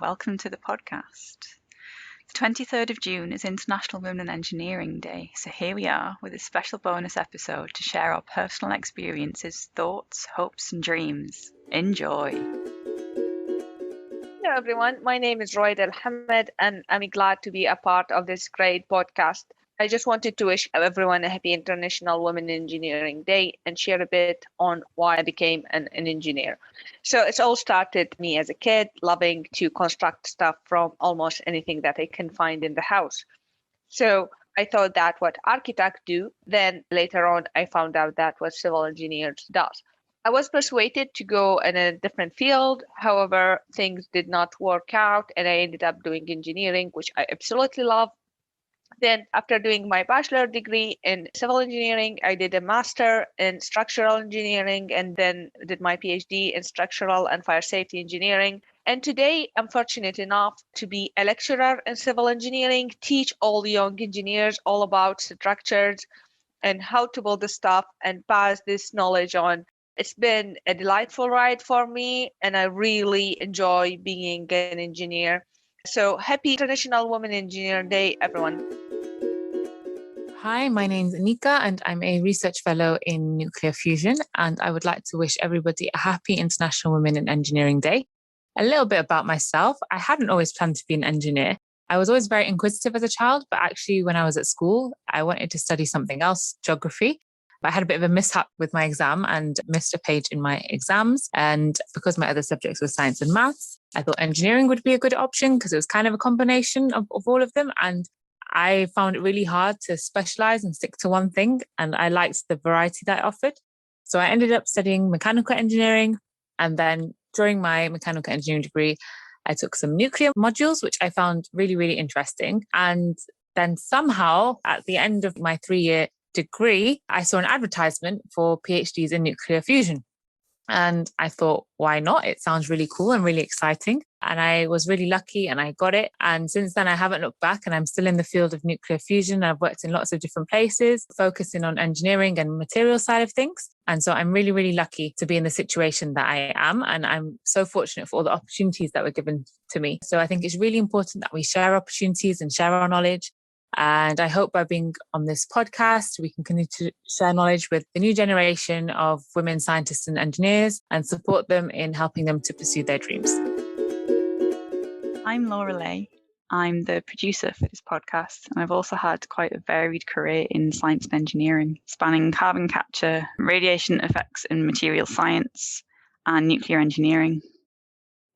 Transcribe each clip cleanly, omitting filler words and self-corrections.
welcome to the podcast. The 23rd of June is International Women in Engineering Day, so here we are with a special bonus episode to share our personal experiences, thoughts, hopes and dreams. Enjoy! Hello everyone, my name is Royd Al-Hamed and I'm glad to be a part of this great podcast. I just wanted to wish everyone a happy International Women in Engineering Day and share a bit on why I became an engineer. So it's all started me as a kid, loving to construct stuff from almost anything that I can find in the house. So I thought that what architects do, then later on I found out that what civil engineers does. I was persuaded to go in a different field. However, things did not work out and I ended up doing engineering, which I absolutely love. Then after doing my bachelor degree in civil engineering, I did a master in structural engineering and then did my PhD in structural and fire safety engineering. And today I'm fortunate enough to be a lecturer in civil engineering, teach all the young engineers all about structures and how to build the stuff and pass this knowledge on. It's been a delightful ride for me and I really enjoy being an engineer. So happy International Women Engineer Day, everyone. Hi, my name's Anika and I'm a research fellow in nuclear fusion, and I would like to wish everybody a happy International Women in Engineering Day. A little bit about myself. I hadn't always planned to be an engineer. I was always very inquisitive as a child, but actually when I was at school, I wanted to study something else, geography. But I had a bit of a mishap with my exam and missed a page in my exams. And because my other subjects were science and maths, I thought engineering would be a good option because it was kind of a combination of all of them. And I found it really hard to specialize and stick to one thing. And I liked the variety that it offered. So I ended up studying mechanical engineering. And then during my mechanical engineering degree, I took some nuclear modules, which I found really, really interesting. And then somehow at the end of my 3-year degree, I saw an advertisement for PhDs in nuclear fusion. And I thought, why not? It sounds really cool and really exciting. And I was really lucky and I got it. And since then, I haven't looked back and I'm still in the field of nuclear fusion. I've worked in lots of different places, focusing on engineering and material side of things. And so I'm really, really lucky to be in the situation that I am. And I'm so fortunate for all the opportunities that were given to me. So I think it's really important that we share opportunities and share our knowledge. And I hope by being on this podcast, we can continue to share knowledge with the new generation of women scientists and engineers and support them in helping them to pursue their dreams. I'm Laura Lay. I'm the producer for this podcast, and I've also had quite a varied career in science and engineering, spanning carbon capture, radiation effects in material science, and nuclear engineering.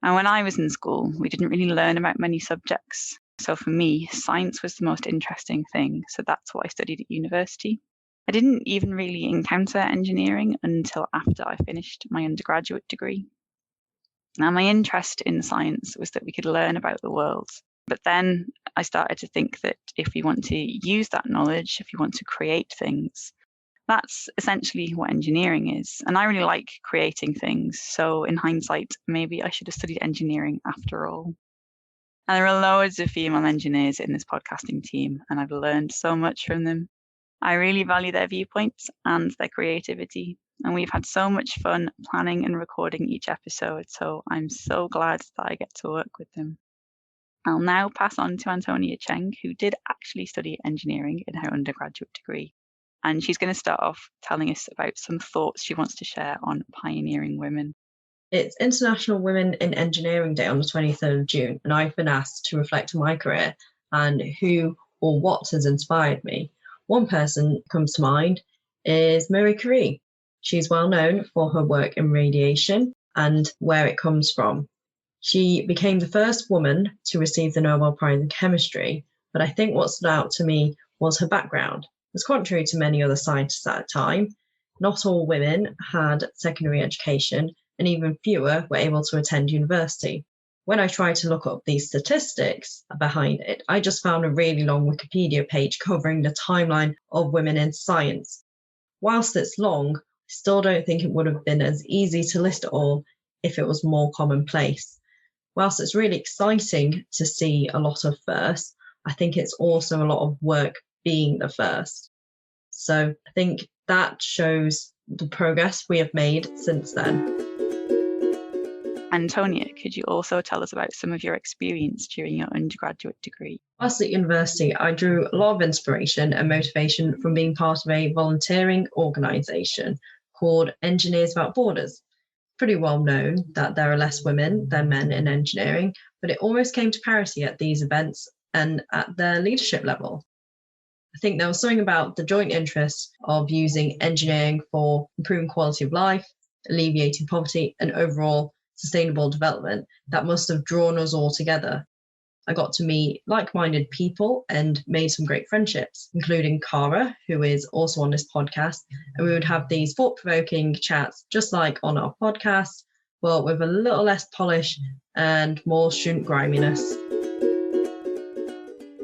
And when I was in school, we didn't really learn about many subjects. So for me, science was the most interesting thing. So that's what I studied at university. I didn't even really encounter engineering until after I finished my undergraduate degree. Now, my interest in science was that we could learn about the world. But then I started to think that if we want to use that knowledge, if you want to create things, that's essentially what engineering is. And I really like creating things. So in hindsight, maybe I should have studied engineering after all. And there are loads of female engineers in this podcasting team, and I've learned so much from them. I really value their viewpoints and their creativity, and we've had so much fun planning and recording each episode, so I'm so glad that I get to work with them. I'll now pass on to Antonia Cheng, who did actually study engineering in her undergraduate degree, and she's going to start off telling us about some thoughts she wants to share on pioneering women. It's International Women in Engineering Day on the 23rd of June, and I've been asked to reflect on my career and who or what has inspired me. One person comes to mind is Marie Curie. She's well known for her work in radiation and where it comes from. She became the first woman to receive the Nobel Prize in Chemistry, but I think what stood out to me was her background. As contrary to many other scientists at the time, not all women had secondary education, and even fewer were able to attend university. When I tried to look up these statistics behind it, I just found a really long Wikipedia page covering the timeline of women in science. Whilst it's long, I still don't think it would have been as easy to list it all if it was more commonplace. Whilst it's really exciting to see a lot of firsts, I think it's also a lot of work being the first. So I think that shows the progress we have made since then. Antonia, could you also tell us about some of your experience during your undergraduate degree? Whilst at university, I drew a lot of inspiration and motivation from being part of a volunteering organisation called Engineers Without Borders. Pretty well known that there are less women than men in engineering, but it almost came to parity at these events and at the leadership level. I think there was something about the joint interest of using engineering for improving quality of life, alleviating poverty, and overall sustainable development that must have drawn us all together. I got to meet like-minded people and made some great friendships, including Cara, who is also on this podcast. And we would have these thought-provoking chats, just like on our podcast, but with a little less polish and more student griminess.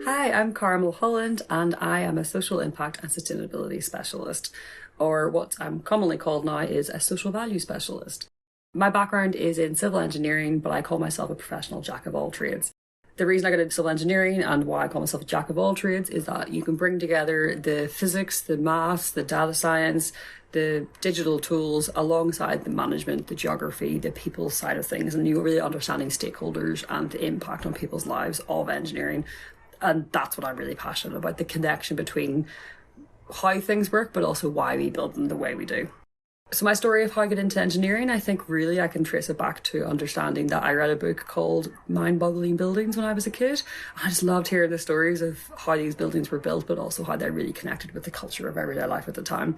Hi, I'm Cara Mulholland, and I am a social impact and sustainability specialist, or what I'm commonly called now is a social value specialist. My background is in civil engineering, but I call myself a professional jack of all trades. The reason I got into civil engineering and why I call myself a jack of all trades is that you can bring together the physics, the maths, the data science, the digital tools alongside the management, the geography, the people side of things, and you're really understanding stakeholders and the impact on people's lives of engineering. And that's what I'm really passionate about, the connection between how things work, but also why we build them the way we do. So my story of how I got into engineering, I think really I can trace it back to understanding that I read a book called Mind-Boggling Buildings when I was a kid. I just loved hearing the stories of how these buildings were built, but also how they really connected with the culture of everyday life at the time.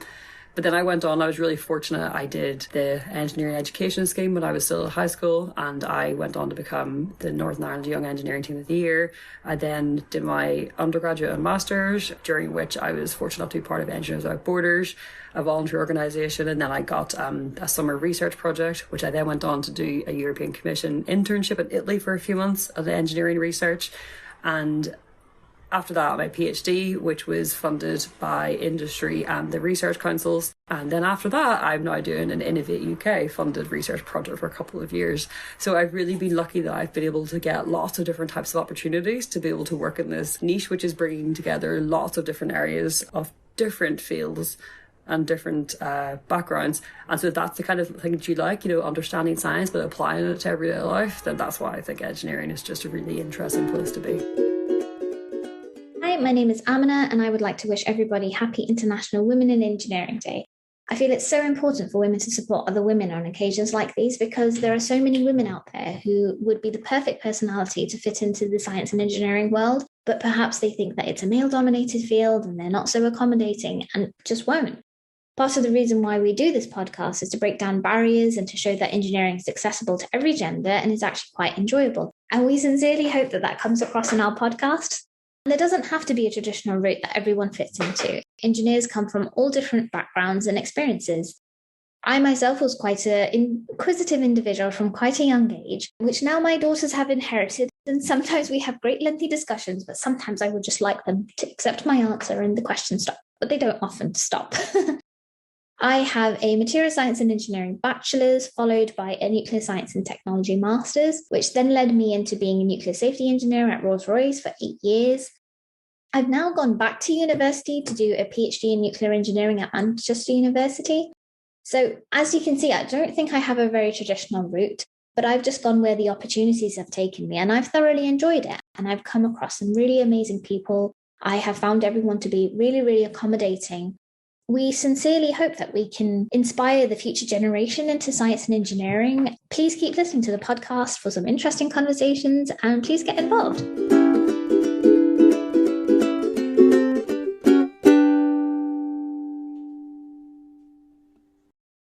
But then I went on, I was really fortunate. I did the engineering education scheme when I was still at high school, and I went on to become the Northern Ireland Young Engineering Team of the Year. I then did my undergraduate and master's, during which I was fortunate enough to be part of Engineers Without Borders, a voluntary organisation, and then I got a summer research project, which I then went on to do a European Commission internship in Italy for a few months of engineering research. And after that, my PhD, which was funded by industry and the research councils. And then after that, I'm now doing an Innovate UK funded research project for a couple of years. So I've really been lucky that I've been able to get lots of different types of opportunities to be able to work in this niche, which is bringing together lots of different areas of different fields and different backgrounds. And so that's the kind of thing that you like, understanding science but applying it to everyday life. Then that's why I think engineering is just a really interesting place to be. Hi, my name is Amina, and I would like to wish everybody happy International Women in Engineering Day. I feel it's so important for women to support other women on occasions like these because there are so many women out there who would be the perfect personality to fit into the science and engineering world, but perhaps they think that it's a male-dominated field and they're not so accommodating and just won't. Part of the reason why we do this podcast is to break down barriers and to show that engineering is accessible to every gender and is actually quite enjoyable. And we sincerely hope that that comes across in our podcast. There doesn't have to be a traditional route that everyone fits into. Engineers come from all different backgrounds and experiences. I myself was quite an inquisitive individual from quite a young age, which now my daughters have inherited. And sometimes we have great lengthy discussions, but sometimes I would just like them to accept my answer and the question stop, but they don't often stop. I have a material science and engineering bachelor's, followed by a nuclear science and technology master's, which then led me into being a nuclear safety engineer at Rolls-Royce for 8 years. I've now gone back to university to do a PhD in nuclear engineering at Manchester University. So as you can see, I don't think I have a very traditional route, but I've just gone where the opportunities have taken me, and I've thoroughly enjoyed it. And I've come across some really amazing people. I have found everyone to be really, really accommodating. We sincerely hope that we can inspire the future generation into science and engineering. Please keep listening to the podcast for some interesting conversations, and please get involved.